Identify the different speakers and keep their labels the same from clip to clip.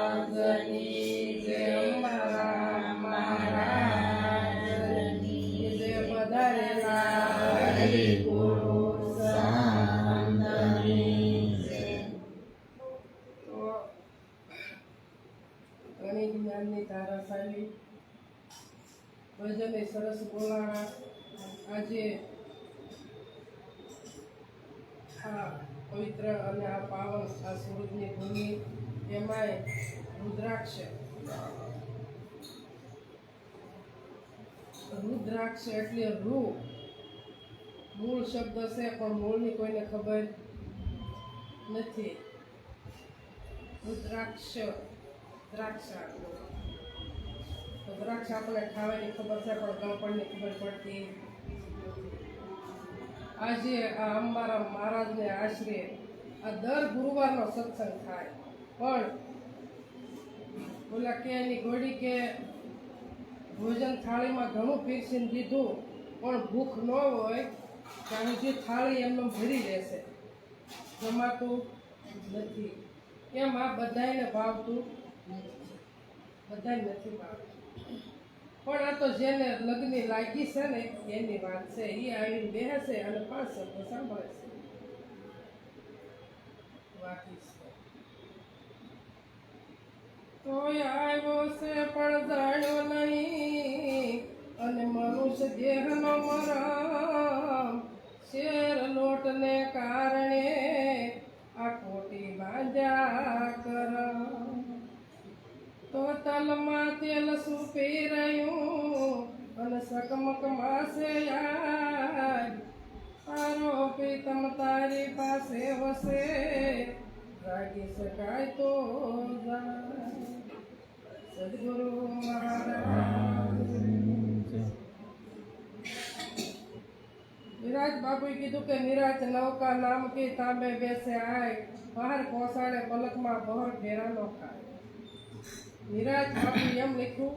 Speaker 1: રાજની જય અંબા મહારાજની જય પધારેલા હરિપુરુષ સંતની જય. તો ગણિત જ્ઞાનની ધારાશાળી ભજને સરસ બોલાણા. આજે આ પવિત્ર અને આ પાવન આ સુરતની ભૂમિ, એમાંય રુદ્રાક્ષ. રુદ્રાક્ષ એટલે રૂ મૂળ શબ્દ છે, પણ મૂળની કોઈને ખબર નથી. રુદ્રાક્ષ દ્રાક્ષ દ્રાક્ષ આપણે ખાવાની ખબર છે, પણ ગળપણની ખબર પડતી. આજે આ અંબારામ મહારાજને આશરે આ દર ગુરુવારનો સત્સંગ થાય, પણ ઓલા કે એની ઘોડી કે ભોજન થાળીમાં ઘણું પીરસીને દીધું, પણ ભૂખ ન હોય ત્યાં સુધી થાળી એમને ભરી રહેશે, જમાતું નથી. એમ આ બધાને ભાવતું નથી, બધાને નથી ભાવતું. પણ આ તો જેને લગ્ન લાગી છે ને એની વાત છે. એ આવીને બેસે અને 5 શબ્દો સાંભળે છે. તોય આવ્યો છે પણ જાણ્યો નહીં, અને મનુષ્ય દેહનો મરમ. શેર લોટને કારણે આ ખોટી બાંધ્યા કરમ. તો તલમાં તેલ સૂપી રહ્યું, અને સકમકમાં છે યાદ. તારો પ્રીતમ તારી પાસે વસે, રાગી શકાય તો જાય. સદગુરુ મહારાજ. વિરાજ બાપુએ કીધું કે નિરાજ નૌકા નામ કી તાંબે બેસે આય, બહાર પહોંચાડે પલકમાં બહર ફેરાનો ખાય. નિરાજ બાપુ એમ લખ્યું,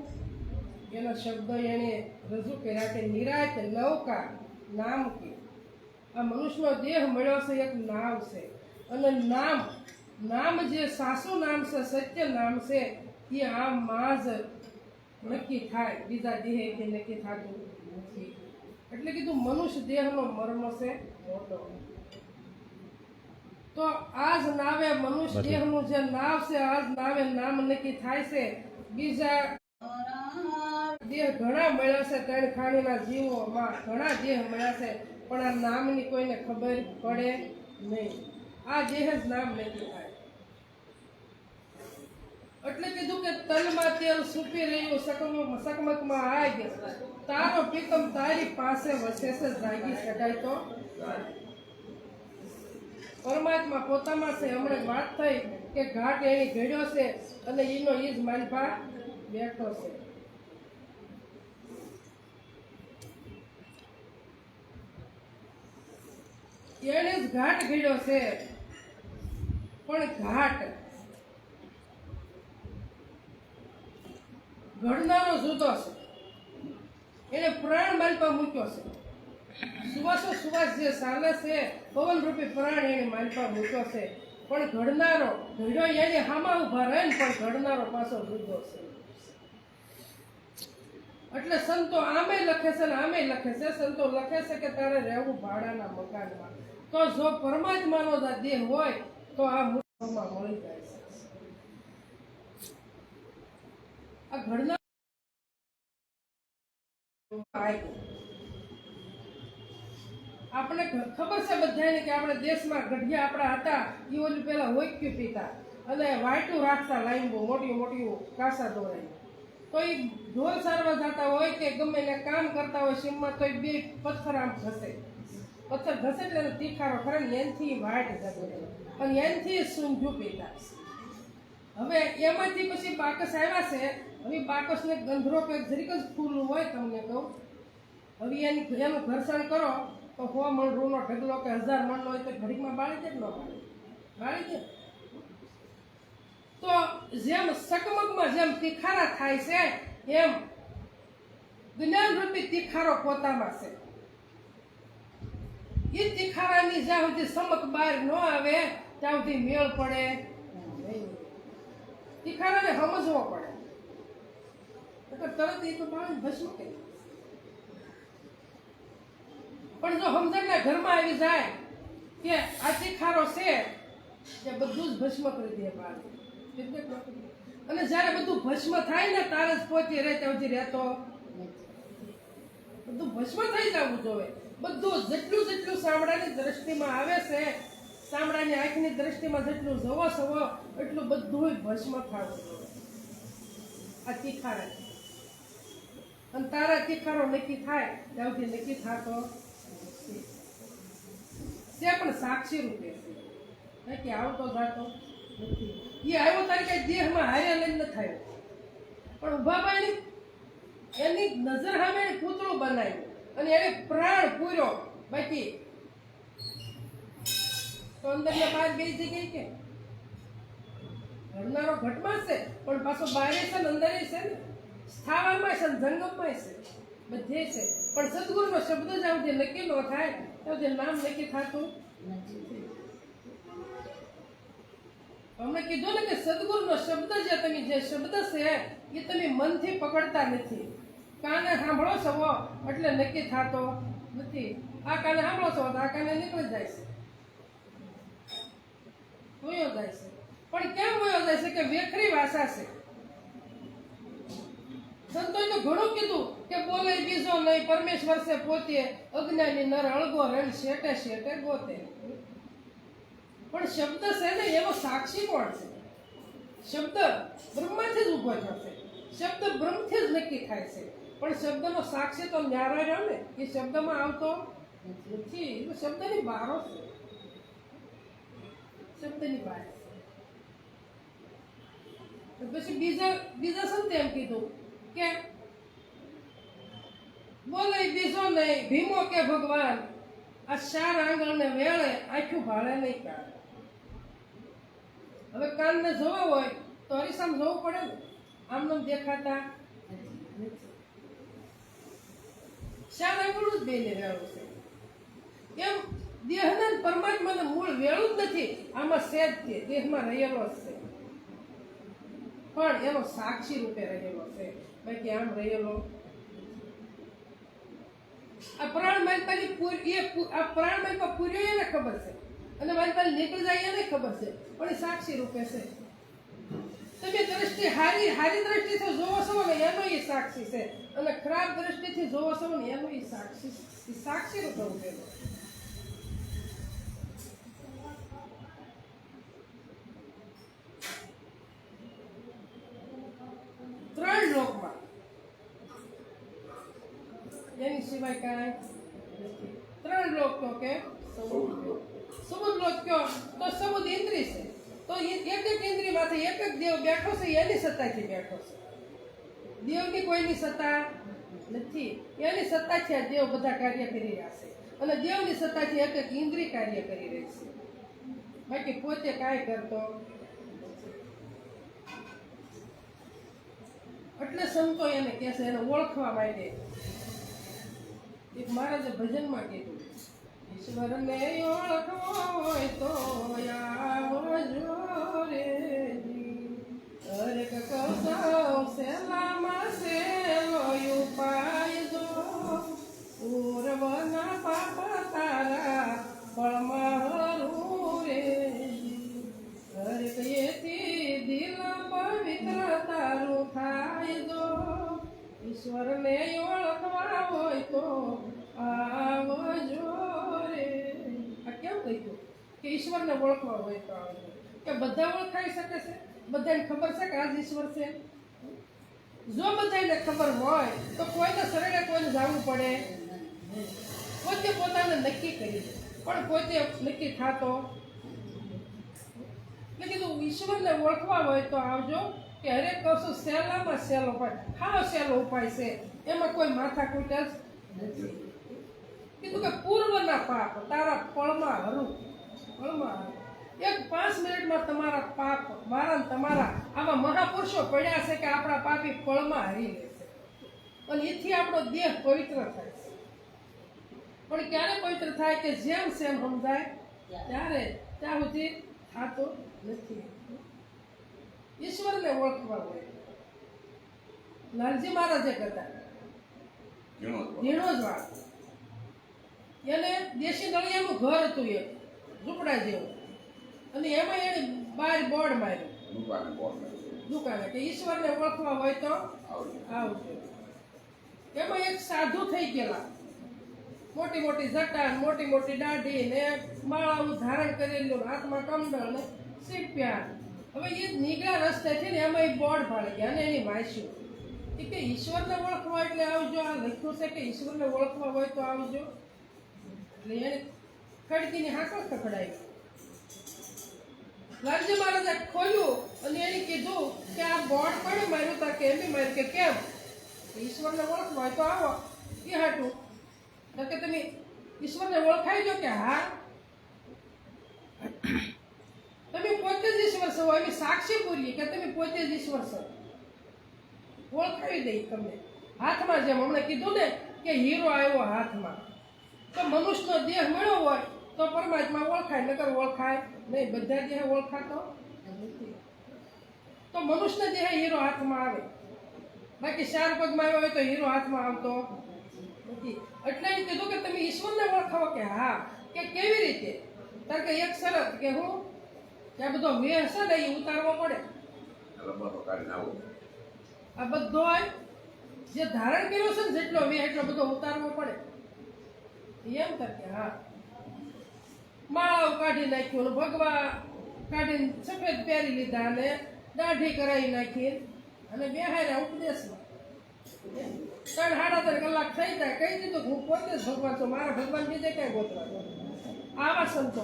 Speaker 1: એનો શબ્દ એને રજૂ કર્યા કે નિરાજ નૌકા નામ કી. આ મનુષ્યનો દેહ મળ્યો છે, એક નામ છે, અને નામ જે સાસુ નામ છે, સત્ય નામ છે, એ આ માં જ નક્કી થાય, બીજા દેહથી નક્કી થતું નથી. એટલે કીધું મનુષ્ય દેહનો મર્મ છે મોટો. તો આજ નાવે મનુષ્ય દેહનું જે નામ છે, આજ નાવે નામ નક્કી થાય છે. બીજા દેહ ઘણા મળ્યા છે, 3 ખાણીના જીવોમાં ઘણા દેહ મળ્યા છે, પણ આ નામની કોઈને ખબર પડે નહીં. આ દેહ જ નામ નક્કી થાય. એટલે કીધું કે તલમાં તેલ સૂપી રહ્યું, સકમકમાં આગ. તારો પ્રીતમ તારી પાસે વસે છે, જાગી શકાય તો. પરમાત્મા પોતામાં છે. હમણાં વાત થઈ કે ઘાટ એની ઘડ્યો છે, અને એનો ઈ જ માલભા બેઠો છે. એને જ ઘાટ ઘડ્યો છે, પણ ઘાટ ઘડનારો જુદો છે. એને પ્રાણ માલપા મૂક્યો છે. સુવાસ જે ચાલે છે, પવન રૂપી પ્રાણ એને માલપા મૂક્યો છે, પણ ઘડનારો ઘડ્યો એને હામા ઉભા રહે ને, પણ ઘડનારો પાછો જુદો છે. એટલે સંતો આમે લખે છે ને આમે લખે છે. સંતો લખે છે કે તારે રહેવું ભાડાના મકાનમાં. તો જો પરમાત્માનો દેહ હોય તો આ મૂર્ખમાં મળી જાય છે. આ ઘડના આપણે ખબર છે બધાને કે આપણે દેશમાં ગઢિયા આપણા હતા, એ ઓલું પેલા હોક્યું પીતા અને વાટું રાખતા, લાઈન બહુ મોટી કાસા દોરાઈ. તો એ ઢોલ સારવા જતા હોય કે ગમે એને કામ કરતા હોય સીમમાં, તો 2 પથ્થર આમ ઘસે. પથ્થર ઘસે એટલે તીખારો ખરે ને, એનથી વાટ જતો, અને એનથી સૂંઢું પીતા. હવે એમાંથી પછી બાકસ આવ્યા છે. હવે બાકસને ગંધરો કે જરીક જ ફૂલ હોય, તમને કહું. હવે એનું ઘર્ષણ કરો તો 100 મણ રૂનો ઢગલો કે 1000 મણનો હોય તો ઘડીકમાં બાળી દે ન બાળી દે. તો જેમ સકમકમાં જેમ તીખારા થાય છે, એમ જ્ઞાન રૂપી તીખારો પોતામાં છે. એ તીખારાની જ્યાં સુધી સમક બહાર ન આવે ત્યાં સુધી મેળ પડે નહીં. તીખારાને સમજવો પડે, તરત એ તો માણસ ભસ્મ કરે. પણ જો સમજણના ઘરમાં આવી જાય કે આ તીખારો છે કે બધું જ ભસ્મ કરી દે બહાર. અને જ્યારે બધું ભસ્મ થાય ને તારે જ પહોંચી રહે ત્યાં સુધી રહેતો બધું ભસ્મ થઈ જવું જોઈએ. બધું જેટલું જેટલું ચામડાની દ્રષ્ટિમાં આવે છે, ચામડાની આંખની દ્રષ્ટિમાં જેટલું જવો સવો એટલું બધું ભસ્મ થવું જોઈએ આ તીખારા. અને તારા તીખારો નક્કી થાય ત્યાં સુધી નક્કી થતો છે પણ સાક્ષી રૂપે છે કે આવતો જાતો નથી. એ આવ્યો તારે કઈ દેહમાં હાર્યા લઈને ન થયો, પણ ઉભાબાઈ એની નજર સામે પૂતળું બનાવ્યું અને એને પ્રાણ પૂર્યો. બાકી તો અંદર ને બહાર બે જગ્યાએ કે ઘડનારો ઘટમાં છે, પણ પાછો બારે છે ને અંદર છે ને સ્થાવરમાં છે ને જંગમમાં છે, બધે છે. પણ સદગુરુનો શબ્દ જ આવજે નક્કી ન થાય તો જે નામ નક્કી થતું નથી. અમને કીધું ને કે સદગુરુનો શબ્દ જે શબ્દ છે એ તમે મનથી પકડતા નથી. કાને સાંભળો છો એટલે નક્કી થતો નથી. આ કાને સાંભળો છો તો આ કાને નીકળી જાય છે, વયો જાય છે. પણ કેમ વયો જાય છે કે વેખરી ભાષા છે. સંતોએ તો ઘણું કીધું કે બોલે બીજો નહીં, પરમેશ્વર છે પોતે, અજ્ઞાની નર અળગો રણ શેટે શેટે ગોતે. પણ શબ્દ છે ને એનો સાક્ષી કોણ છે? શબ્દ બ્રહ્માથી જ ઉભો થયો છે, શબ્દ બ્રહ્મથી જ નક્કી થાય છે. પણ શબ્દનો સાક્ષી તો ન્યારો રહ્યો ને, એ શબ્દમાં આવતો નથી. એ શબ્દની બહારો છે, શબ્દની બહાર. પછી બીજા સંતે એમ કીધું કે બોલે બીજો નહીં, ભીમો કે ભગવાન, આ 4 આંગળને વેળે આખું ભાળે નહીં કાઢે. હવે કાનને જોવા હોય તો અરીસામ જોવું પડે ને, આમ નામ દેખાતા નથી. 4 આંગળું જ બેને વેળું છે. એમ દેહના પરમાત્માનું મૂળ વેળું જ નથી, આમાં સેજ છે, દેહમાં રહેલો જ છે, પણ એનો સાક્ષી રૂપે રહેલો છે. બાકી આમ રહેલો આ પ્રાણ મારી આ પ્રાણ મારી પૂર્યો એને ખબર છે, અને મારી પાસે નીકળી જાય એને ખબર છે, પણ એ સાક્ષી રૂપે છે. તમે દ્રષ્ટિ હારી દ્રષ્ટિથી જોવો છો ને એનો એ સાક્ષી છે, અને ખરાબ દ્રષ્ટિથી જોવો છો ને એનો એ સાક્ષી રૂપે ઉભેલો. ત્રણ લોકમાં એની સિવાય કાંઈ નથી. 3 લોક તો કે સમુદ્ર લોક કયો તો સમુદ્ર ઇન્દ્રિય છે, તો એક ઇન્દ્રિયમાંથી એક દેવ બેઠો છે, એની સત્તાથી બેઠો છે. દેવની કોઈની સત્તા નથી, એની સત્તાથી આ દેવ બધા કાર્ય કરી રહ્યા છે, અને દેવની સત્તાથી એક ઇન્દ્રિય કાર્ય કરી રહી છે. બાકી પોતે કાંઈ કરતો. એટલે સંતો એને કહે છે, એને ઓળખવા માટે એક મહારાજે ભજનમાં કીધું, ઈશ્વરને ઓળખવો હોય તો આવજો રે જી, દરેક કૌશલ સેલામાં સેલો ઉપાય જો, પૂર્વના પાપ તારા ફળમાં હરું રે જી, દરેક એથી દિલ પવિત્ર તારું થાય જો, ઈશ્વરને ઓળખવા હોય તો આવજો રે. આ કેમ કહ્યું કે ઈશ્વરને ઓળખવા હોય તો આવજો? કે બધા ઓળખાઈ શકે છે? બધાને ખબર છે કે આ જ ઈશ્વર છે? જો બધાને ખબર હોય તો કોઈને શરણે કોઈને જવું પડે, પોતે પોતાને નક્કી કરી દે, પણ પોતે નક્કી થતો. મેં કીધું ઈશ્વરને ઓળખવા હોય તો આવજો, કે હરેક કશું સહેલામાં સહેલો ઉપાય, હાવ સહેલો ઉપાય છે, એમાં કોઈ માથાકૂટ જ નથી. કીધું કે પૂર્વના પાપ તારા પળમાં હરું, પળમાં હરું. એક 5 મિનિટમાં તમારા પાપ મારા ને તમારા આવા મહાપુરુષો પડ્યા છે કે આપણા પાપી પળમાં હરી લે છે, અને એથી આપણો દેહ પવિત્ર થાય છે. પણ ક્યારે પવિત્ર થાય કે જેમ સેમ સમજાય ત્યારે, ત્યાં સુધી થતો નથી. ઈશ્વરને ઓળખવા હોય. લાલજી મહારાજે કરતા ધીણોજવાળ, એને દેશી નળિયાનું ઘર હતું, એક ઝૂંપડા જેવું, અને એમાં એને બહાર બોર્ડ માર્યું દુકાને કે ઈશ્વરને ઓળખવા હોય તો આવજો. એમાં એક સાધુ થઈ ગયેલા, મોટી મોટી જટા, મોટી મોટી દાઢી ને માળાઓ ધારણ કરેલું, હાથમાં કમંડળ ને સીપ્યા. હવે એ નીકળ્યા રસ્તેથી ને એમાં એક બોર્ડ ફાડી ગયા અને એની વાંચ્યું કે ઈશ્વરને ઓળખવા એટલે આવજો. આ લખ્યું છે કે ઈશ્વરને ઓળખવા હોય તો આવજો. એટલે એને ખડકીની હાંકળ ખખડાવી. લાલજી મહારાજે ખોલ્યું અને એને કીધું કે આ બોર્ડ કોણે માર્યું? તા કે એમ માર્યું. કે કેમ? ઈશ્વરને ઓળખવા હોય તો આવો. એ હાટું તો કે તમે ઈશ્વરને ઓળખાઈ જો? કે હા. તમે પોતે જ ઈશ્વર છો, એમ સાક્ષી પૂરીએ કે તમે પોતે જ ઈશ્વર છો. ઓળખાવી દઈ તમને હાથમાં. જેમ હમણાં કીધું ને કે હીરો આવ્યો હાથમાં, તો મનુષ્યનો દેહ મળ્યો હોય તો પરમાત્મા ઓળખાય, નકર ઓળખાય નહીં. બધા દેહ ઓળખાતો નથી. તો મનુષ્ય દેહ હીરો હાથમાં આવે, બાકી 4 પગમાં આવ્યો હોય તો હીરો હાથમાં આવતો નથી. એટલે એમ કીધું કે તમે ઈશ્વરને ઓળખાવો. કે હા. કે કેવી રીતે? કારણ કે એક શરત કે હું કે આ બધો વેહ છે ને એ ઉતારવો પડે. આ બધો જે ધારણ કર્યો છે ને જેટલો વેહ એટલો બધો ઉતારવો પડે. એમ કે હા. માળાઓ કાઢી નાખ્યું, ભગવા કાઢીને સફેદ પહેરી લીધા અને દાઢી કરાવી નાખી અને બેહાર્યા ઉપદેશમાં. 3-3.5 કલાક થઈ જાય. કહી દીધું હું પોતે જ ભગવાન છું, મારા ભગવાન બીજે ક્યાંય ગોતવા. આવા સંતો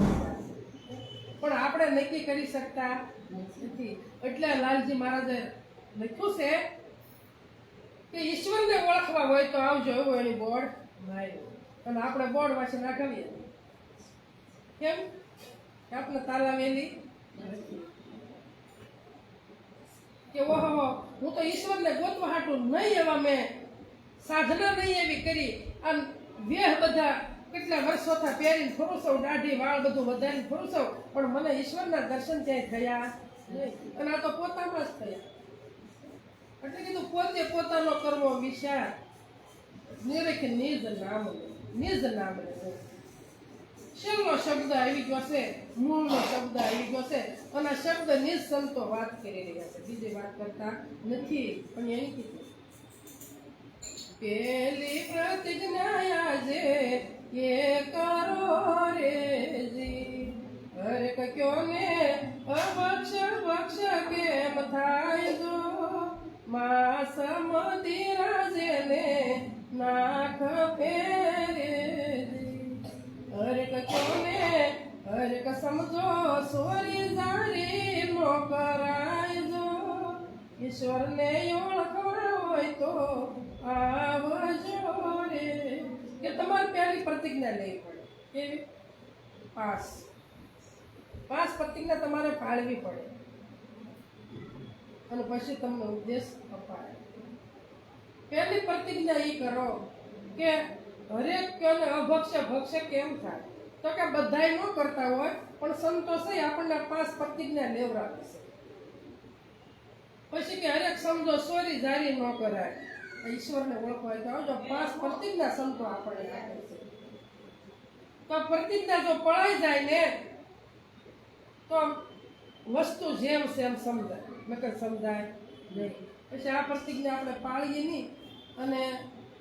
Speaker 1: પણ આપણે નક્કી કરી શકતા નથી. એટલે લાલજી મહારાજે લખ્યું છે કે ઈશ્વરને ઓળખવા હોય તો આવજો, એવું એની બોર્ડ માર્યું. અને આપણે બોર્ડ વાંચી નાખાવીએ. કેમ? કે આપણે તાલાવેલી કે ઓહો હું તો ઈશ્વરને ગોતવા હાટું નહીં, એવા મેં સાધના નહીં એવી કરી. આમ વેહ બધા કેટલા વર્ષોથી પહેરીને ફરું છું, દાઢી વાળ બધું વધારીને ફરું છું, પણ મને ઈશ્વરના દર્શન ક્યાંય થયા નહીં. અને આ તો પોતામાં જ થયા. એટલે કીધું પોતે પોતાનો કરવો વિચાર, નિરખ નિજ નામ લે. છેલ્લો શબ્દ આવી ગયો છે, મૂળનો શબ્દ આવી ગયો છે, અને આ શબ્દ નિજ સંતો વાત કરી રહ્યા છે, બીજી વાત કરતા નથી. પણ એની કીધું પેલી પ્રતિજ્ઞા આજે એ કરો રેજી, હરે કયો ને અબક્ષ બક્ષ કેમ થાય જો, માસ મદી રાજે ને નાખ ફેરેજી. હરે કયો ને હરે ક સમજો સોરી જારી નો કરાય જો, ઈશ્વરને ઓળખવા હોય તો આવજો રે. કે તમારે પહેલી પ્રતિજ્ઞા લેવી પડે. કેવી? 5 પ્રતિજ્ઞા તમારે પાળવી પડે અને પછી તમને ઉપદેશ અપાય. પહેલી પ્રતિજ્ઞા એ કરો કે હરેક કયોને અભક્ષ ભક્ષ કેમ થાય? તો કે બધાય ન કરતા હોય પણ સંતોષ આપણને 5 પ્રતિજ્ઞા લેવડાવે છે. પછી કે હરેક સમજો સોરી જારી ન કરાય. ઈશ્વરને ઓળખવા તો આવજો. 5 પ્રતિજ્ઞા સંતો આપણને આપે છે. તો પ્રતિજ્ઞા જો પળાઈ જાય ને તો વસ્તુ જેમ સેમ સમજાય, નકર સમજાય નહીં. પછી આ પ્રતિજ્ઞા આપણે પાળીએ નહીં અને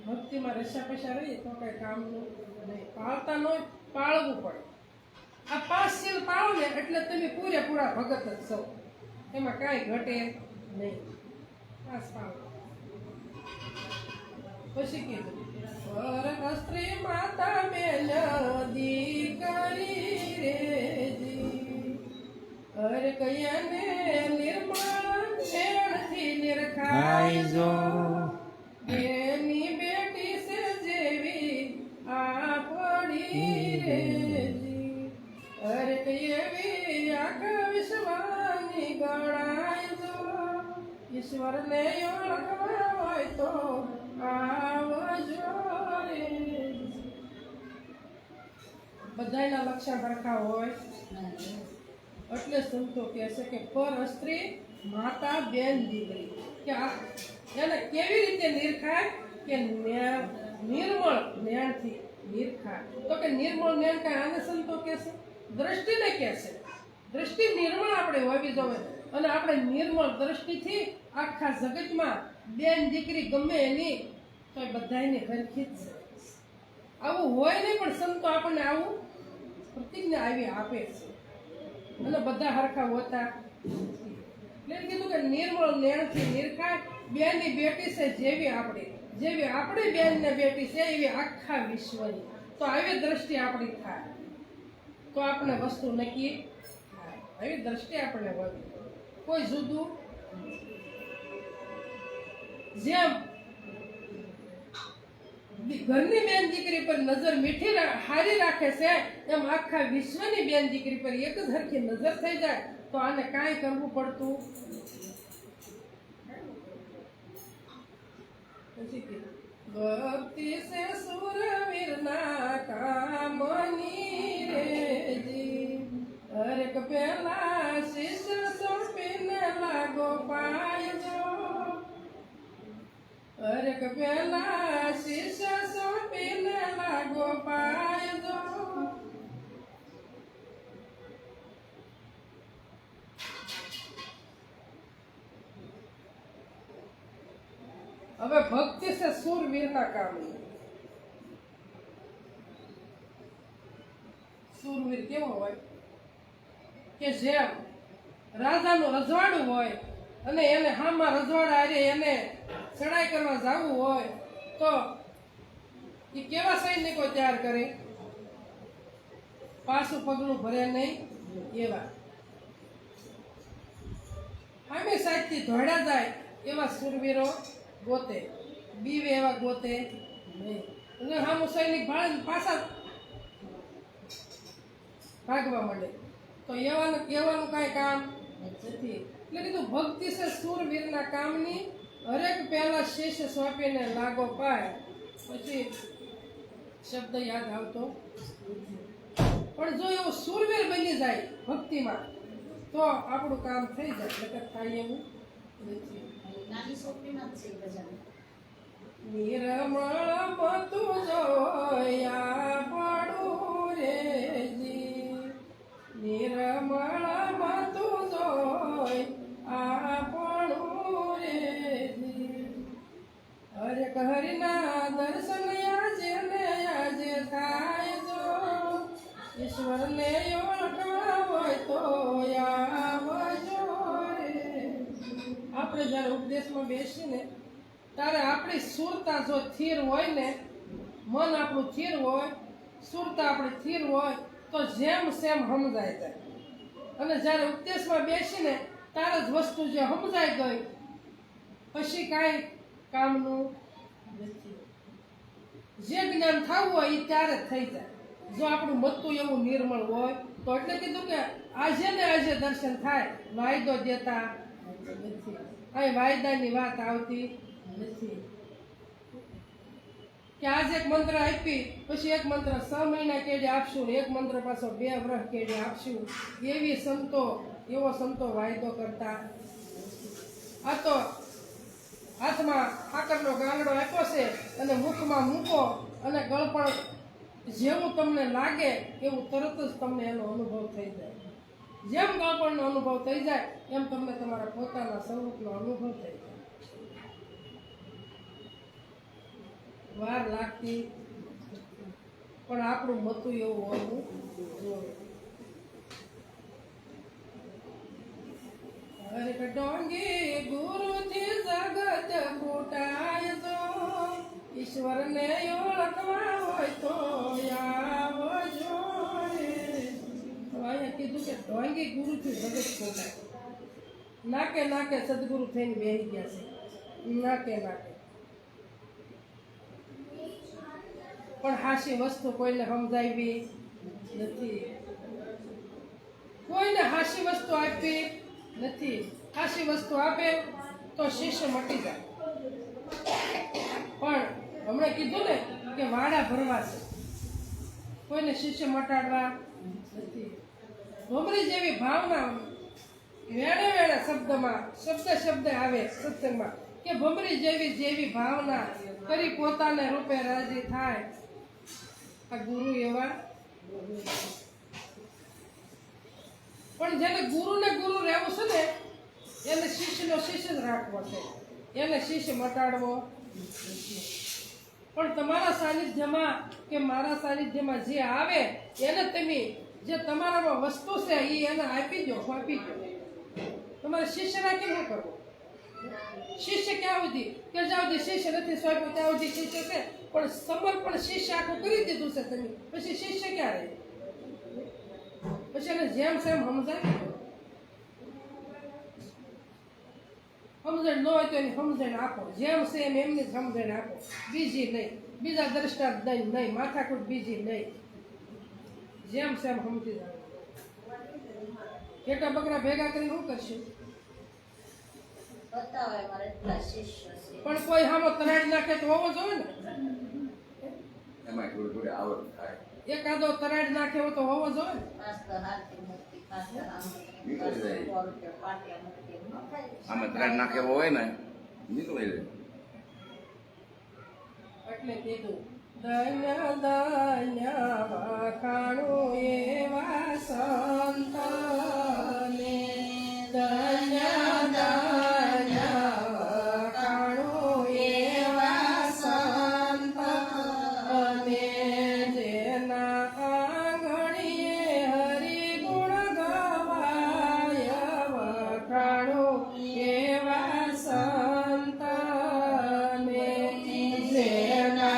Speaker 1: ભક્તિમાં રસ્યા પૈસા રહીએ તો કઈ કામનું નહીં. પાળતા ન પાળવું પડે. આ 5 સીલ પાળો ને એટલે તમે પૂરેપૂરા ભગત જ છો, એમાં કાંઈ ઘટે નહીં. 5 પાળો. પછી કીધું સ્ત્રી માતા બેન દીકરી રેજી, હર કયાને નિર્મળ નેણથી નિરખાય જો, એની બેટી છે જેવી આપણી રેજી, હર કયેવી આખા વિશ્વની ગણાય જો, ઈશ્વરને ઓળખવા હોય તો આવજો રે. બધાયના લક્ષણ સરખા હોય એટલે સંતો કહે છે કે પર સ્ત્રી માતા બેન દીકરી કે એને કેવી રીતે નિરખાય કે નિર્મળ જ્ઞાનથી નિરખાય. તો કે નિર્મળ જ્ઞાન કાંઈ આને સંતો કહેશે, દ્રષ્ટિને કહેશે. દ્રષ્ટિ નિર્મળ આપણે હોવી જોઈએ અને આપણે નિર્મળ દ્રષ્ટિથી આખા જગતમાં બેન દીકરી ગમે એની તો એ બધાને હરખી જ છે. આવું હોય નહીં પણ સંતો આપણને આવું પ્રતિજ્ઞા આવી આપે છે અને બધા હરખા હોતા નથી. એટલે કીધું કે નિર્મળ જ્ઞાનથી નિરખાય બેનની બેટી છે જેવી આપણી બેનને બેટી છે એવી આખા વિશ્વની. તો આવી દ્રષ્ટિ આપણી થાય તો આપણે વસ્તુ નક્કી થાય. આવી દ્રષ્ટિ આપણે હોય કોઈ જુદું જેમ ઘરની બેન દીકરી પર નજર મીઠી હારી રાખે છે એમ આખા વિશ્વની બેન દીકરી પર એક જ હરખી નજર થઈ જાય તો આને કાંઈ કરવું પડતું ભક્તિ સે સુરવીરના કામની રેજી હરેક પેલા શિષ્ય સોંપીને લાગો પાયજો હરેક પેલા શિષ્ય સોંપીને લાગો પાયજો. હવે ભક્તિ છે સુરવીરના કામની. સુરવીર કેવો હોય કે જેમ રાજાનું રજવાડું હોય અને એને હામાં રજવાડા આરે એને ચડાઈ કરવા જવું હોય તો એ કેવા સૈનિકો તૈયાર કરે, પાછું પગલું ભરે નહીં એવા. આમે સાઈડથી ધોળા જાય એવા સુરવીરો ગોતે, બીવે એવા ગોતે નહીં. અને હામું સૈનિક ભાળે પાછા ભાગવા માંડે તો એવાનું કહેવાનું કાંઈ કામ નથી. એટલે કીધું ભક્તિ છે સુરવીરના કામની હરેક પહેલા શિષ્ય સોંપીને લાગો પાય. પછી શબ્દ યાદ આવતો પણ જો એવું સુરવીર બની જાય ભક્તિમાં તો આપણું કામ થઈ જાય. એટલે થાય એવું નથી. નિર્મળ મતું જોયા પડું રેજી નિર્મળ મતું જોય આપણું રેજી હરેક હરિના દર્શન આજે ને આજે થાય જો ઈશ્વરને ઓળખવા હોય તો આવજો રે. આપણે જ્યારે ઉપદેશમાં બેસીને ત્યારે આપણી સુરતા જો સ્થિર હોય ને, મન આપણું સ્થિર હોય, સુરતા આપણી સ્થિર હોય તો જેમ સેમ સમજાય જાય. અને જ્યારે ઉપદેશમાં બેસીને ત્યારે જ વસ્તુ જે સમજાઈ ગઈ પછી કાંઈ કામનું નથી. જે જ્ઞાન થવું હોય એ ત્યારે જ થઈ જાય જો આપણું મતું એવું નિર્મળ હોય તો. એટલે કીધું કે આજે ને આજે દર્શન થાય, વાયદો દેતા નથી. અહીં વાયદાની વાત આવતી નથી કે આજે એક મંત્ર આપી પછી એક મંત્ર 6 મહિના કેડે આપશું ને એક મંત્ર પાછો 2 વર્ષ કેડે આપશું. એવો સંતો વાયદો કરતા. આ તો હાથમાં ઠાકરનો ગાંગડો આપ્યો છે અને મુખમાં મૂકો અને ગળપણ જેવું તમને લાગે એવું તરત જ તમને એનો અનુભવ થઈ જાય. જેમ ગળપણનો અનુભવ થઈ જાય એમ તમને તમારા પોતાના સ્વરૂપનો અનુભવ થઈ જાય. વાર લાગતી પણ આપણું મતું એવું હોવું જોઈએ. હરેક ડોંગી ગુરુથી જગત ફૂટાય જો ઈશ્વરને ઓળખવા હોય તો આવજો રે. અહીંયા કીધું કે ઢોંગી ગુરુથી જગત ફૂટાય. નાકે નાકે સદગુરુ થઈને બેસી ગયા છે, નાકે નાકે. પણ હાશી વસ્તુ કોઈને સમજાવી નથી, કોઈને હાશી વસ્તુ આપી નથી. હાશી વસ્તુ આપે તો શિષ્ય મટી જાય. પણ હમણાં કીધું ને કે વાડા ભરવા છે, કોઈને શિષ્ય મટાડવા નથી. ભમરી જેવી ભાવના વેણે વેણે શબ્દમાં શબ્દ આવે સત્સંગમાં કે ભમરી જેવી જેવી ભાવના કરી પોતાને રૂપે રાજી થાય. આ ગુરુ એવા, પણ જેને ગુરુને ગુરુ રહેવું છે ને એને શિષ્યનો શિષ્ય જ રાખવો છે, એને શિષ્ય મટાડવો. પણ તમારા સાનિધ્યમાં કે મારા સાનિધ્યમાં જે આવે એને તમે જે તમારામાં વસ્તુ છે એ એને આપી દો. તમારે શિષ્ય રાખી શું કરવું? શિષ્ય ક્યાં સુધી કે જ્યાં સુધી શિષ્ય નથી સ્વાપ્યું ત્યાં સુધી શિષ્ય છે, પણ સમર્પણ શિષ્ય આખું કરી દીધું છે તમે, પછી શિષ્ય ક્યાં રહે? પછી એને જેમ સેમ સમજાય. સમજણ ન હોય તો એની સમજણ આપો, જેમ છે એમ એમની સમજણ આપો, બીજી નહીં, બીજા દ્રષ્ટાંત નહીં, માથાકૂટ બીજી નહીં, જેમ સેમ સમજી જાય. ઘેટા બકરા ભેગા કરીને શું કરશું? પણ કોઈ હામો તરાડી નાખે તો હોવો જોઈએ ને,
Speaker 2: એમાં થોડી થોડી આવક થાય.
Speaker 1: એકાદો તરાડી નાખે તો હોવો જોઈએ ને.
Speaker 2: આમાં ત્રણ નાખેવો હોય ને નીકળી જાય.
Speaker 1: એટલે કીધું ધન્ય ધન્ય વખાણું એવા સંતને, ધન્ય ધન્ય વખાણું એવા સંતને, જેના આંગણીએ હરિગુણ ગવાય. વખાણું એવા સંતને, જેના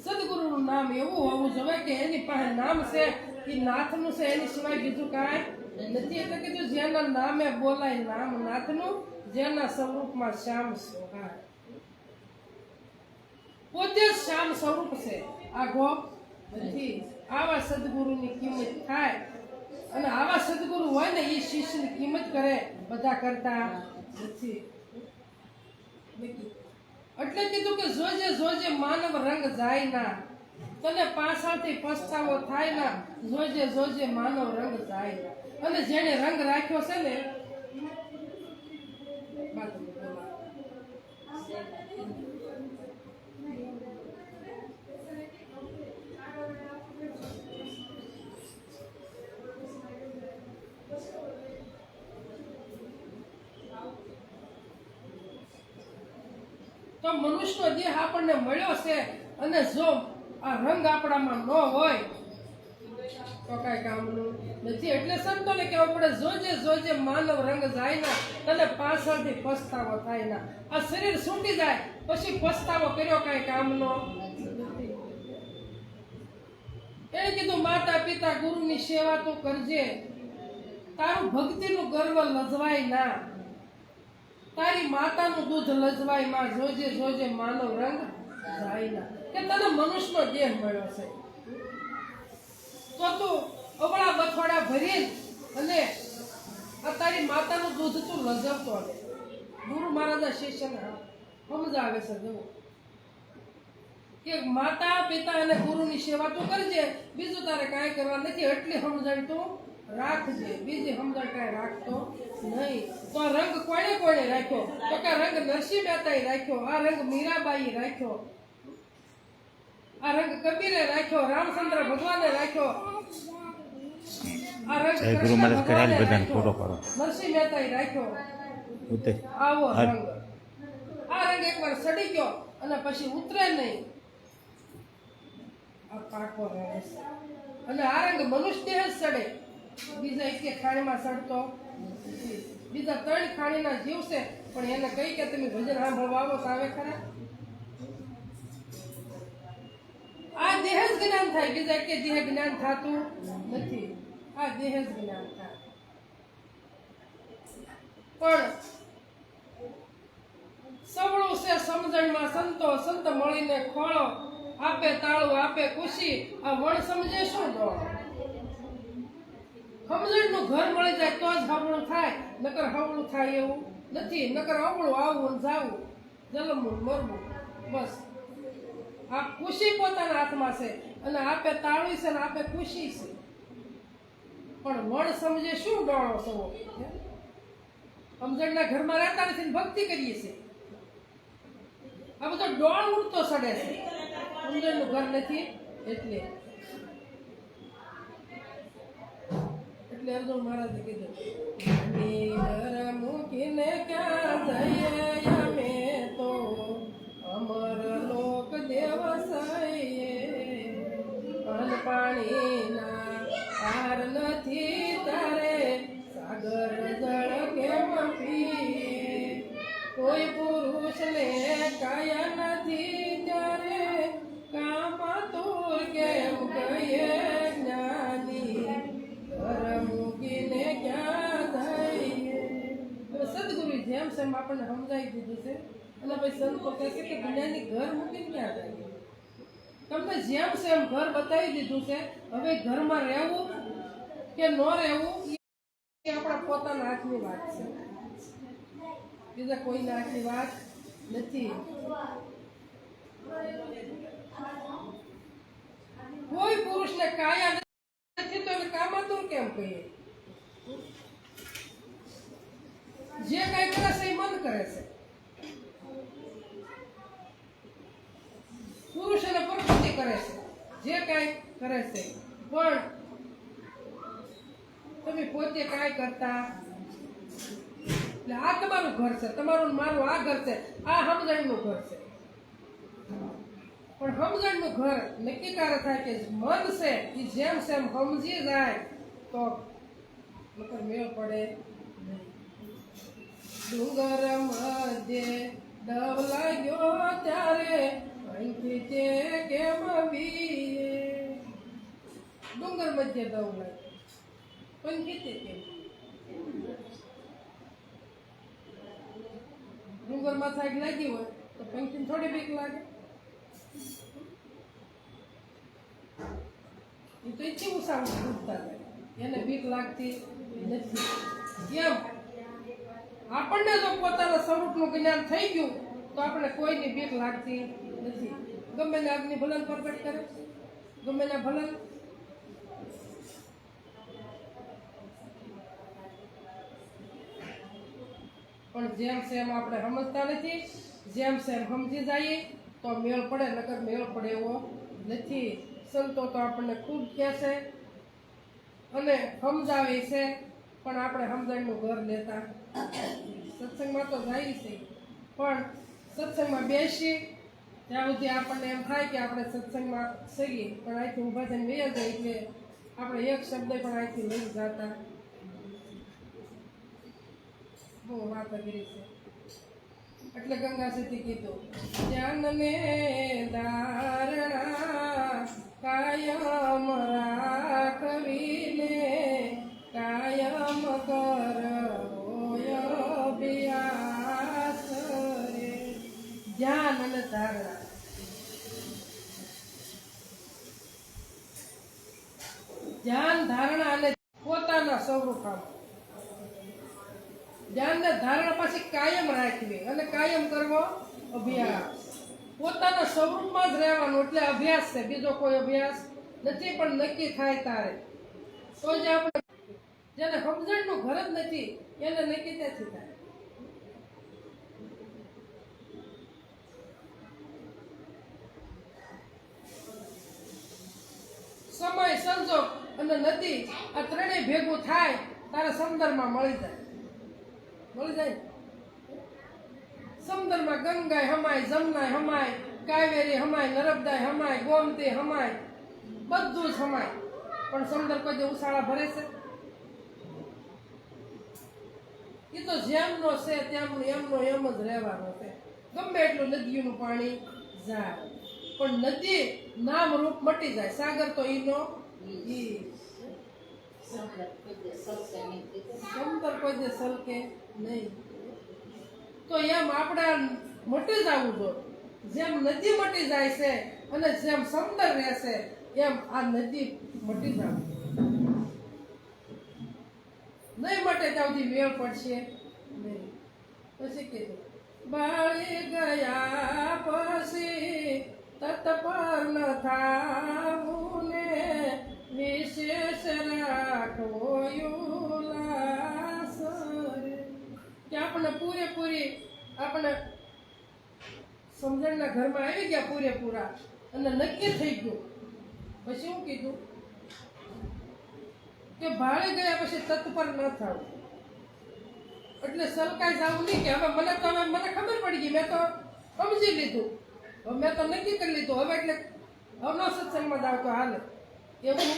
Speaker 1: સદગુરુનું નામ એવું હોવું જોઈએ કે એની પાસે નામ છે એ નાથનું છે, એની સિવાય બીજું કાંઈ નથી. એટલે કીધું જેના નામે બોલાય નામ નાથનું, જેના સ્વરૂપમાં શ્યામ સોહાય. પોતે જ શ્યામ સ્વરૂપ છે, આઘો નથી. આવા સદગુરુની કિંમત થાય, અને આવા સદગુરુ હોય ને એ શિષ્યની કિંમત કરે, બધા કરતા નથી. એટલે કીધું કે જોજે જોજે માનવ રંગ જાય ના, તને પાછળથી પસ્તાવો થાય ના. જોજે જોજે માનવ રંગ જાય ના. અને જેને રંગ રાખ્યો છે ને તો મનુષ્યનો દેહ આપણને મળ્યો છે, અને જો આ રંગ આપણામાં ન હોય તો કઈ કામનું નથી. એટલે સંતોને કહેવું પડે જોજે જોજે માનવ રંગ જાય ના, તને પાછળથી પસ્તાવો થાય ના. આ શરીર છૂટી જાય પછી પસ્તાવો કર્યો કઈ કામનો નથી. એને કીધું માતા પિતા ગુરુની સેવા તું કરજે, તારું ભક્તિનું ગર્વ લજવાય ના, તારી માતાનું દૂધ લજવાય માં. જોજે જોજે માનવ રંગ જાય ના. કે તને મનુષ્યનો દેહ મળ્યો છે તો તું અવળા બથોડા ભરી અને આ તારી માતાનું દૂધ તું લજવતો રહે. ગુરુ મહારાજના શિષ્યને સમજાવે છે જુઓ કે માતા પિતા અને ગુરુની સેવા તું કરજે, બીજું તારે કાંઈ કરવા નથી. એટલી સમજણ તું રાખજે, બીજી સમજણ કાંઈ રાખતો નહીં. તો રંગ કોણે કોણે રાખ્યો? તો કે રંગ નરસિંહ મહેતાએ રાખ્યો, આ રંગ મીરાબાઈએ રાખ્યો, આ રંગ કબીરે રાખ્યો, રામચંદ્ર ભગવાને રાખ્યો, આ રંગ
Speaker 3: જય ગુરુ
Speaker 1: કૃષ્ણ
Speaker 3: મહારાજ કરાયેલ
Speaker 1: ભગવાને
Speaker 3: બધાને
Speaker 1: રાખ્યો.
Speaker 3: ફોટો પાડો.
Speaker 1: નરસિંહ મહેતાએ રાખ્યો
Speaker 3: ઉતે
Speaker 1: આવો
Speaker 3: હા.
Speaker 1: રંગ. આ રંગ એકવાર સડી ગયો અને પછી ઉતરે નહીં. આ પાકો રંગ છે. અને આ રંગ મનુષ્ય જ સડે, બીજા એક ખાણીમાં સડતો નથી. બીજા 3 ખાણીના જીવ છે, પણ એને કહી કે તમે ભજન સાંભળવા આવો તો આવે ખરા? આ દેહ જ જ્ઞાન થાય, બીજા કે દેહ જ્ઞાન થતું નથી. આ દેહ જ જ્ઞાન થાય. પણ સવળું છે સમજણમાં સંતો, સંત મળીને ખોળો, આપે તાળું આપે ખુશી, આ વણ સમજે શું દોડ? સમજણનું ઘર મળી જાય તો જ હવળું થાય, નકર હવળું થાય એવું નથી. નકર હવળું આવવું ને જાવું, જલમવું મરવું, બસ. આ ખુશી પોતાના હાથમાં છે, અને આપે તાળવી છે ને આપે ખુશી છે. પણ વણ સમજે શું ડોળો સવો? સમજણના ઘરમાં રહેતા નથી ને ભક્તિ કરીએ છીએ. આ બધો ડોળ ઉડતો સડે છે, સમજણનું ઘર નથી એટલે. એટલે અર્જુન મહારાજે કીધું, ઘર મૂકીને ક્યાં જઈએ અમે તો, અમર લોક દેવસાઈએ. અન્ન પાણીના પાર નથી તારે, સાગર જળ કેમ પીએ? કોઈ પુરુષને કાયા નથી ત્યારે, કામાતુર કેમ કહીએ જ્ઞાની? ઘર મૂકીને ક્યાં જઈએ? હવે સદગુરુ જેમ સેમ આપણને સમજાવી દીધું છે, અને પછી સંતો કહે છે કે જ્ઞાની ઘર મૂકીને ક્યાં જાય? તમને જેમ સેમ ઘર બતાવી દીધું છે. હવે ઘરમાં રહેવું કે ન રહેવું એ આપણા પોતાના હાથની વાત છે, બીજા કોઈના હાથની વાત નથી. કોઈ પુરુષને કાયા નથી તો એને કામાતુર કેમ કહીએ? જે કઈ કરે છે એ મન કરે છે. પુરુષ અને પ્રકૃતિ કરે છે, જે કઈ કરે છે. પણ તમે પોતે કાંઈ કરતા. એટલે આ તમારું ઘર છે, તમારું ને મારું આ ઘર છે, આ સમજણનું ઘર છે. પણ સમજણનું ઘર નક્કી ક્યારે થાય કે મન છે એ જેમ સેમ સમજી જાય તો, નકર મેળ પડે નહીં. ડુંગર મધ્યે ડવ લાગ્યો ત્યારે, અહીંથી તે કેમ વીએ? ડુંગર મધ્યે ડવ લાગ્યો, પંખી તે કેમ? ડુંગરમાં થાક લાગી હોય તો પંખીને થોડી બીક લાગે? એ તો ઈચ્છી ઉસાવું ડૂબતા જાય, એને બીક લાગતી નથી. એમ આપણને જો પોતાના સ્વરૂપનું જ્ઞાન થઈ ગયું તો આપણે કોઈની બીક લાગતી નથી. ગમે ને આજની ભલન પ્રગટ કરે, ગમે ના ભલન. પણ જેમ સેમ આપણે સમજતા નથી, જેમ સેમ સમજી જઈએ તો મેળ પડે, નકર મેળ પડે એવો નથી. સંતો તો આપણને ખૂબ કહે છે અને સમજાવે છે, પણ આપણે સમજણનું ઘર લેતા. સત્સંગમાં તો જાય છે, પણ સત્સંગમાં બેસી ત્યાં સુધી આપણને એમ થાય કે આપણે સત્સંગમાં સહીએ, પણ અહીંથી ઊભા થઈને વહી જાય એટલે આપણે એક શબ્દ પણ અહીંથી લઈ જતા. બહુ વાત કરી છે. એટલે ગંગા સતી કીધું, ધ્યાનને ધારણા કાયમ રાખવીને, કાયમ કરવો અભ્યાસ રે. ધ્યાન અને ધારણા. ધ્યાન ધારણા અને પોતાના સ્વરૂપમાં. ધ્યાનને ધારણા પાછી કાયમ રાખવી અને કાયમ કરવો અભ્યાસ. પોતાના સ્વરૂપમાં જ રહેવાનું એટલે અભ્યાસ છે, બીજો કોઈ અભ્યાસ નથી. પણ નક્કી થાય તારે તો જ આપણે, જેને સમજણનું ઘર જ નથી એને નક્કી ત્યાંથી થાય. સમય સંજોગ અને નદી આ ત્રણેય ભેગું થાય તારે સમુદ્રમાં મળી જાય ને? સમુદ્રમાં ગંગાય હમાય, જમનાય હમાય, કાવેરી હમાય, નર્મદાય હમાય, ગોમતી હમાય, બધું જ હમાય. પણ સમુદ્ર કોઈ જે ઉછાળા ભરે છે? એ તો જેમનો છે તેમનો એમનો એમ જ રહેવાનો છે. ગમે એટલું નદીઓનું પાણી જાય પણ નદી નામ રૂપ મટી જાય. સાગર તો ઈનો ઈ. સમુદ્ર કોઈ દે સલકે નહીં. તો એમ આપણે મટી જવું જોઈએ. જેમ નદી મટી જાય છે અને જેમ સમુદ્ર રહેશે એમ આ નદી મટી જવું નહીં. મટે ત્યાં સુધી મેળ પડશે નહીં. પછી કીધું બાળી ગયા પછી તત્પર ન થાવું ને વિશેષ રાખવો ઉલ્લાસ રે. કે આપણે પૂરેપૂરી આપણે સમજણના ઘરમાં આવી ગયા પૂરેપૂરા અને નક્કી થઈ ગયું. પછી શું કીધું કે ભાડે ગયા પછી તત્પર ન થવું. એટલે સલકાઈ જવું નહીં કે હવે મને ખબર પડી ગઈ, મેં તો સમજી લીધું, હવે મેં તો નક્કી કરી લીધું, હવે એટલે હવનો સત્સંગમાં જાવ તો હાલે એવું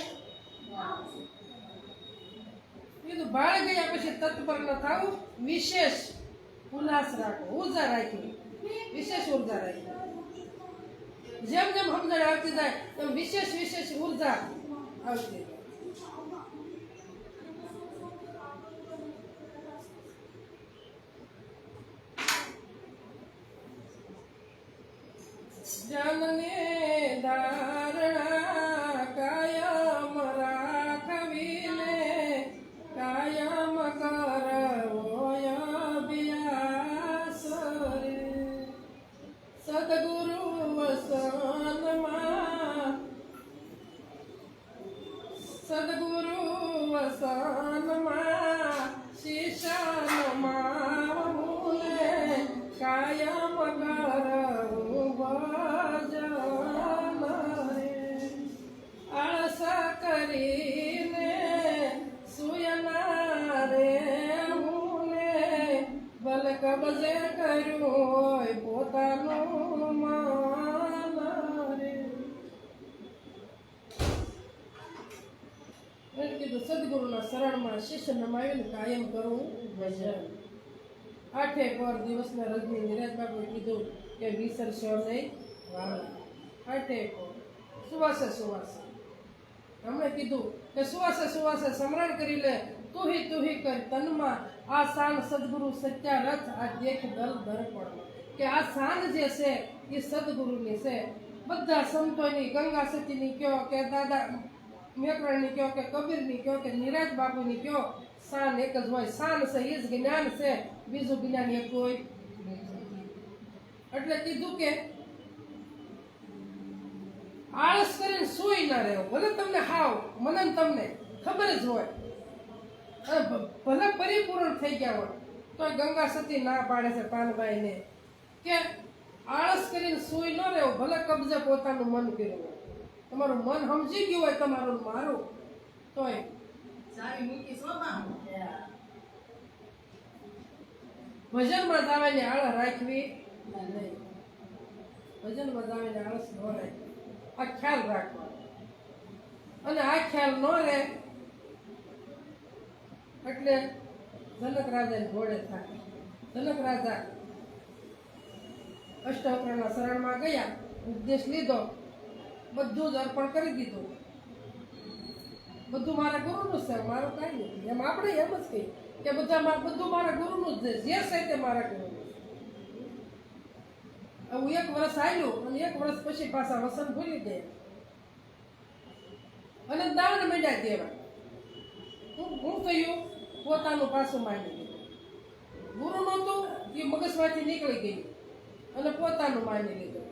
Speaker 1: કીધું. ભાડે ગયા પછી તત્પર ન થવું, વિશેષ ઉલ્લાસ રાખો, ઉર્જા રાખી, વિશેષ ઉર્જા રાખી. જેમ જેમ સમજણ આવતી જાય તેમ વિશેષ ઉર્જા આવતી જાય. જનને ધારણા કાયમ રાખવીને કાયમ કરવો અભ્યાસ રે. સદગુરુ વસનમાં શિશાનમાં મુને કાયમ કરવું ભજન રે. આશા કરીને સુયના રે મુને બલ કબજે કર્યું હોય પોતાનું માન રે. કીધું સદગુરુના શરણમાં શિષ્ય નમાવીને કાયમ કરવું ભજન. 8 પર દિવસના રજની નિરાજ બાપુએ કીધું કે વિસરશો નહીં વાલા. 8 પર સુવાસે હમણે કીધું કે સુવાસે સ્મરણ કરી લે. તુહી કર તનમાં આ શાન સદગુરુ સચ્ચા રથ આ દેખ દલ દર્પણ. કે આ શાન જે છે એ સદગુરુની છે. બધા સંતોની, ગંગા સતીની કયો કે દાદા મેકરણની કયો કે કબીરની કયો કે નિરાજ બાપુની કયો, શાન એક જ હોય. શાન છે એ જ જ્ઞાન છે, બીજું જ્ઞાન એક કોઈ. એટલે કીધું કે આળસ કરીને સુઈ ના રહેવો. ભલે તમને હાવ મને તમને ખબર જ હોય, ભલે પરિપૂર્ણ થઈ ગયા હોય તો ગંગા સતી ના પાડે છે પાનબાઈને કે આળસ કરીને સુઈ ન રહેવું. ભલે કબજે પોતાનું મન કર્યું હોય, તમારું મન સમજી ગયું હોય તમારું મારું, તોય ભજનમાં જાવાની આળસ રાખવી નહીં. ભજનમાં જાવાની આળસ ન રાખવી, આ ખ્યાલ રાખવાનો. અને આ ખ્યાલ ન રહે એટલે જનક રાજાને ઘોડે થાય. જનક રાજા અષ્ટવક્રના શરણમાં ગયા, ઉપદેશ લીધો, બધું જ અર્પણ કરી દીધું. બધું મારા ગુરુનું છે, મારું કાંઈ નથી. એમ આપણે એમ જ કહીએ કે બધું મારા ગુરુનું જ છે, જે છે તે મારા ગુરુનું. હું 1 વર્ષ આવ્યું અને 1 વર્ષ પછી પાછા વસન ભૂલી દે અને દાન માંડ્યા દેવા. હું થયું પોતાનું પાછું માંડી દીધું. ગુરુ નહોતું એ મગજમાંથી નીકળી ગયું અને પોતાનું માની લીધું.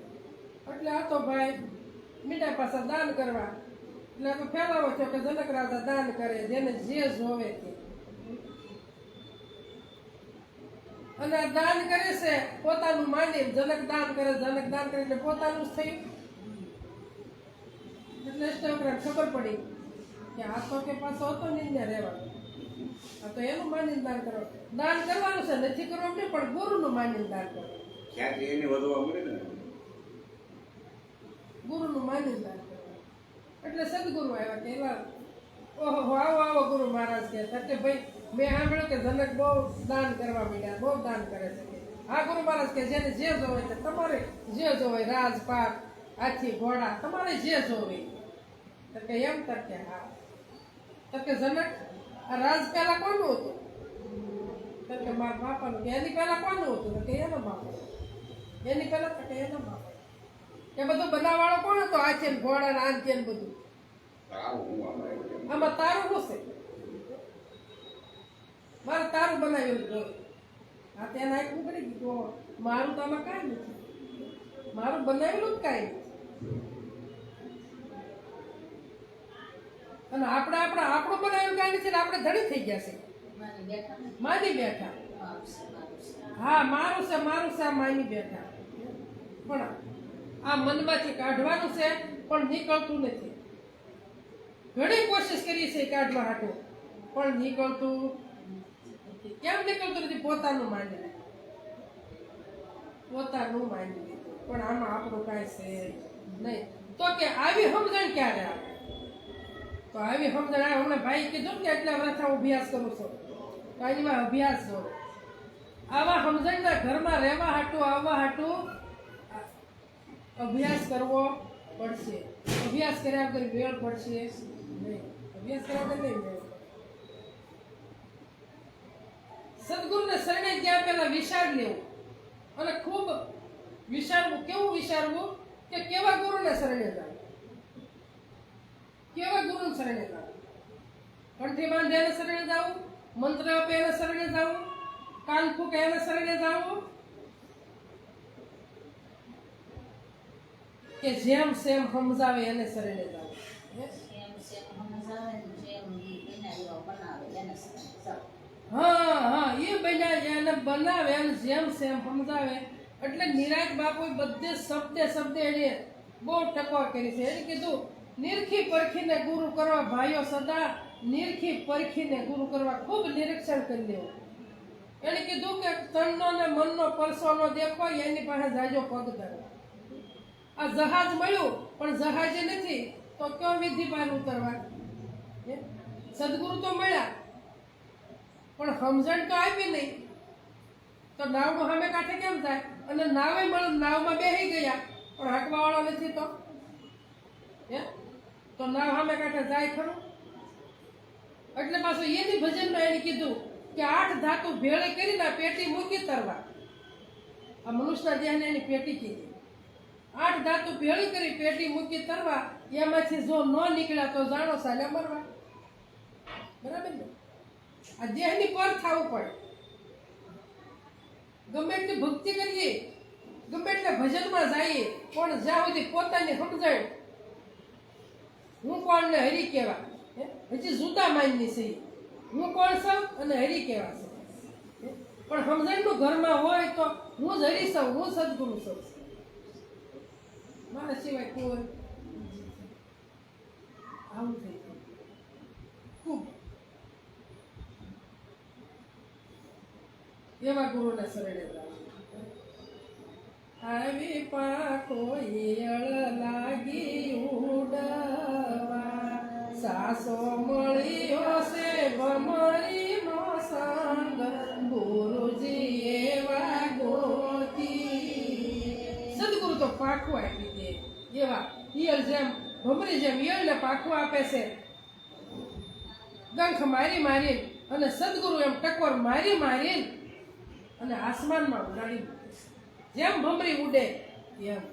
Speaker 1: એટલે આ તો ભાઈ મીઠા પાછા દાન કરવા. એટલે આપણે ફેલાવો છો કે જનક રાજા દાન કરે જેને જે જોવે તે. અને આ દાન કરે છે પોતાનું માની. જનક દાન કરે એટલે પોતાનું જ થયું. એટલે અષ્ટવક્રને ખબર પડી કે આ તો કે પાછો હતો ને એને રહેવાનું. આ તો એનું માનીને દાન કરો. દાન કરવાનું છે, નથી કરવાનું નહીં, પણ ગુરુનું માનીને દાન કરો.
Speaker 2: ખ્યાતિ એની વધવા મળે ને.
Speaker 1: ગુરુનું માનીને દાન કરો. એટલે સદગુરુ આવ્યા કે એલા ઓહો આવો આવો ગુરુ મહારાજ કે ભાઈ મેં સાંભળ્યું કે જનક બહુ દાન કરવા માંડ્યા, બહુ દાન કરે છે કે આ ગુરુ મહારાજ કે જેને જે જોવે છે તમારે જે જોવે રાજપાટ હાથી ઘોડા તમારે જે જોવે તો કે એમ તક કે હા તો કે જનક આ રાજ પહેલા કોનું હતું તો કે મારા બાપાનું કે એની પહેલા કોનું હતું તો કે એનો બાપા એની પહેલા તો કે એનો બાપા કે બધું બનાવવાળો કોણ હતો આ છે ઘોડા ને આ છે ને બધું આમાં તારું શું છે મારે તારું બનાવેલું જોયું આ ત્યાં નાખ્યું પડી ગયું મારું તો આમાં કાંઈ નથી મારું બનાવેલું જ કાંઈ નથી અને આપણું બનાવેલું કાંઈ નથી આપણે ધડી થઈ ગયા છે માની બેઠા હા મારું છે આ માની બેઠા પણ આ મનમાંથી કાઢવાનું છે પણ નીકળતું નથી ઘણી કોશિશ કરી છે કાઢવા હાટું પણ નીકળતું કેમ નીકળતું નથી પોતાનું માની પણ આમાં આપણું કાંઈ છે નહીં તો કે આવી સમજણ ક્યારે આવે તો આવી સમજણ આવે હમણાં ભાઈ કીધું કે એટલા વર્ષ હું અભ્યાસ કરું છું તો એમાં અભ્યાસ જોડો આવા સમજણના ઘરમાં રહેવા હાટું આવવા હાટું અભ્યાસ કરવો પડશે અભ્યાસ કર્યા વગર વેળ પડશે નહીં અભ્યાસ કર્યા વગર નહીં વેળ સદગુરુને શરણે ગયા પહેલા વિચાર લેવું અને ખૂબ વિચારવું કેવું વિચારવું કે કેવા ગુરુને શરણે જાવ કેવા ગુરુને શરણે જાવ કંઠી બાંધે એને શરણે જાવું મંત્ર આપે એને શરણે જાવું કાન ફૂકે એને શરણે જાવું કે જેમ સેમ સમજાવે એને શરણે જાવ હા એ બન્યા એને બનાવે એને જેમ સેમ સમજાવે એટલે નિરાજ બાપુએ બધે શબ્દે એને બહુ ટકવા કરી છે એને કીધું નિરખી પરખીને ગુરુ કરવા ભાઈઓ સદા નિરખી પરખીને ગુરુ કરવા ખૂબ નિરીક્ષણ કરી લેવું એને કીધું કે તનનો ને મનનો પરસોનો દેખો એની પાસે જાજો પગ ધરો આ જહાજ મળ્યું પણ જહાજે નથી તો કયો વિધિ બહાર ઉતરવા સદગુરુ તો મળ્યા પણ સમજણ તો આપી નહીં તો નાવમાં સામે કાંઠે કેમ થાય અને નાવે મળે નાવમાં બેસી ગયા પણ હાંકવા વાળો નથી તો નાવ સામે કાંઠે જાય ખરું એટલે પાછું એની ભજનમાં એને કીધું કે 8 ધાતુ ભેળે કરીને પેટી મૂકી તરવા આ મનુષ્યના દેહને એની પેટી કીધી 8 ધાતુ ભેળી કરી પેટી મૂકી તરવા એમાંથી જો ન નીકળ્યા તો જાણો સાજા મરવા બરાબર ને આ દેહની પર થવું પડે ગમે એટલી ભક્તિ કરીએ ગમે એટલે ભજનમાં જઈએ પણ જ્યાં સુધી પોતાની સમજણ હું કોણ ને હરી કેવા હજી જુદા માનની છે હું કોણ છું અને હરી કેવા છે પણ સમજણનું ઘરમાં હોય તો હું જ હરી છું હું સદગુરુ છું મારા સિવાય કોઈ આવું થઈ ગયું ખૂબ એવા ગુરુને શરણે આવી પાકો ઈયળ લાગી ઉડવા સાસો મળ્યો છે ભમરીનો સંગ ગુરુજી એવા ગોતી સદગુરુ તો પાખું આપી દે એવા ઈયળ જેમ ભમરી જેમ ઈયળને પાખું આપે છે ડંખ મારી અને સદગુરુ એમ ટકોર મારી અને આસમાનમાં ઉડાડી જેમ ભમરી ઉડે એમ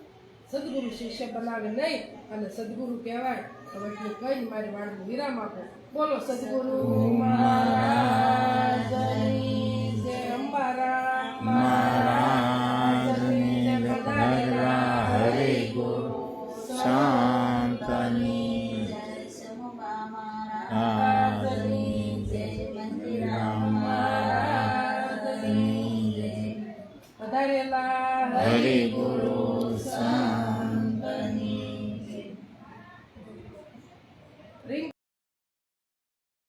Speaker 1: સદગુરુ શિષ્ય બનાવે નહીં અને સદગુરુ કહેવાય હવે એટલું કઈ મારી વાણીનું વિરામ આપો બોલો સદગુરુ મહારાજની જય અંબારા મહારાજની જય પધારેલા હરિ ગુરુ
Speaker 3: શાંતની
Speaker 1: મહારાજની જય મંદિરા મહારાજની જય પધારેલા હરિ ગુરુ